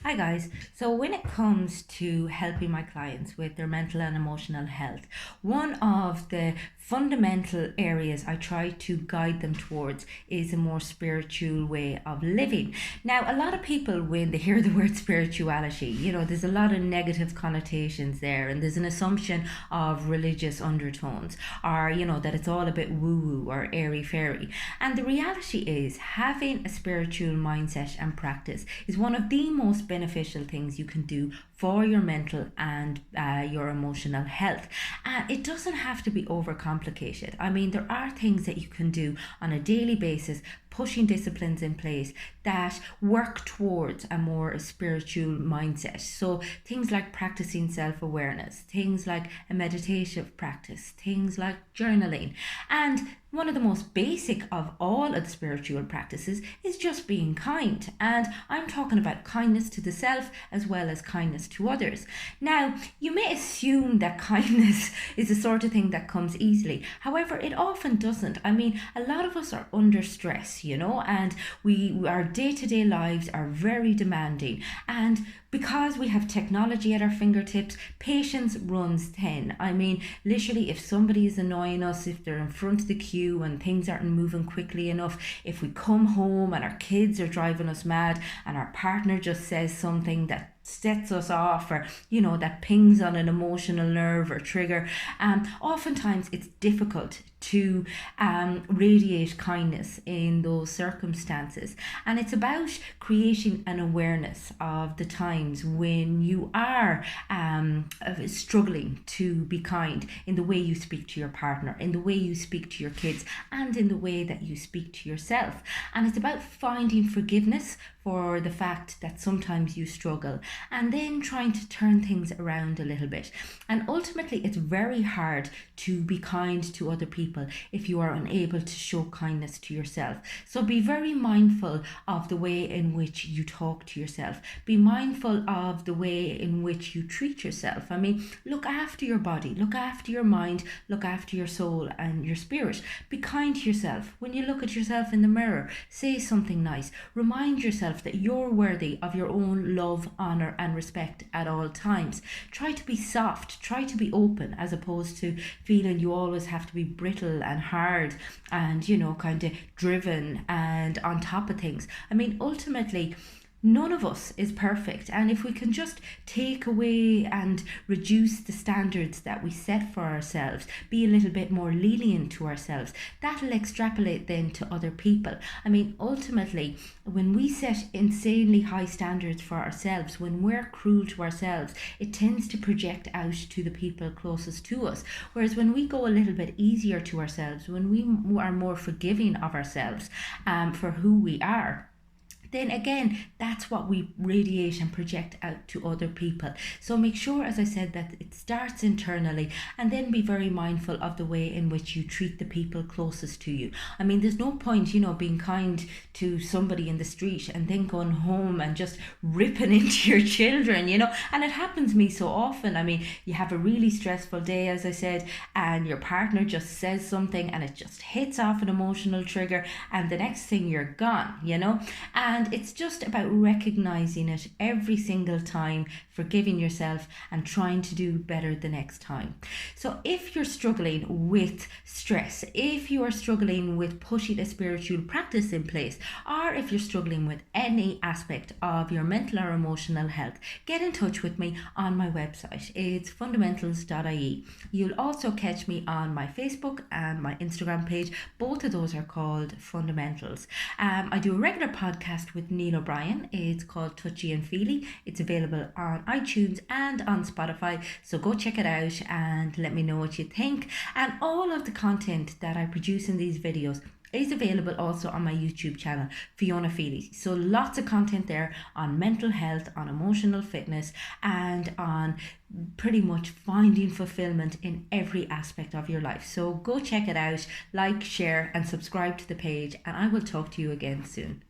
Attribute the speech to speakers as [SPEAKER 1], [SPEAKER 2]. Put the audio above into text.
[SPEAKER 1] Hi guys. So when it comes to helping my clients with their mental and emotional health, one of the fundamental areas I try to guide them towards is a more spiritual way of living. Now, a lot of people, when they hear the word spirituality, there's a lot of negative connotations there, and there's an assumption of religious undertones, or that it's all a bit woo woo or airy fairy. And the reality is, having a spiritual mindset and practice is one of the most beneficial things you can do for your mental and your emotional health. And it doesn't have to be overcomplicated. I mean, there are things that you can do on a daily basis, pushing disciplines in place that work towards a more spiritual mindset. So things like practicing self-awareness, things like a meditative practice, things like journaling. And one of the most basic of all of the spiritual practices is just being kind. And I'm talking about kindness to the self as well as kindness to others. Now, you may assume that kindness is the sort of thing that comes easily. However, it often doesn't. I mean, a lot of us are under stress, and our day-to-day lives are very demanding. And because we have technology at our fingertips, patience runs thin. I mean, literally, if somebody is annoying us, if they're in front of the queue and things aren't moving quickly enough, if we come home and our kids are driving us mad and our partner just says something that sets us off, or that pings on an emotional nerve or trigger, oftentimes it's difficult to radiate kindness in those circumstances. And it's about creating an awareness of the times when you are struggling to be kind, in the way you speak to your partner, in the way you speak to your kids, and in the way that you speak to yourself. And it's about finding forgiveness for the fact that sometimes you struggle, and then trying to turn things around a little bit. And ultimately, it's very hard to be kind to other people if you are unable to show kindness to yourself. So be very mindful of the way in which you talk to yourself. Be mindful of the way in which you treat yourself. I mean, look after your body, look after your mind, look after your soul and your spirit. Be kind to yourself. When you look at yourself in the mirror, say something nice. Remind yourself that you're worthy of your own love, honor, and respect at all times. Try to be soft, try to be open, as opposed to feeling you always have to be brittle and hard and, kind of driven and on top of things. I mean, ultimately, none of us is perfect, and if we can just take away and reduce the standards that we set for ourselves, be a little bit more lenient to ourselves, that'll extrapolate then to other people. I mean, ultimately, when we set insanely high standards for ourselves, when we're cruel to ourselves, it tends to project out to the people closest to us. Whereas when we go a little bit easier to ourselves, when we are more forgiving of ourselves for who we are, then again, that's what we radiate and project out to other people. So make sure, as I said, that it starts internally, and then be very mindful of the way in which you treat the people closest to you. I mean, there's no point, being kind to somebody in the street and then going home and just ripping into your children, and it happens to me so often. I mean, you have a really stressful day, as I said, and your partner just says something and it just hits off an emotional trigger, and the next thing you're gone, and it's just about recognizing it every single time, forgiving yourself, and trying to do better the next time. So if you're struggling with stress, if you are struggling with putting a spiritual practice in place, or if you're struggling with any aspect of your mental or emotional health, get in touch with me on my website. It's fundamentals.ie. You'll also catch me on my Facebook and my Instagram page. Both of those are called Fundamentals. I do a regular podcast with Neil O'Brien. It's called Touchy and Feely. It's available on iTunes and on Spotify. So go check it out and let me know what you think. And all of the content that I produce in these videos is available also on my YouTube channel, Fiona Feely. So lots of content there on mental health, on emotional fitness, and on pretty much finding fulfillment in every aspect of your life. So go check it out, like, share, and subscribe to the page, and I will talk to you again soon.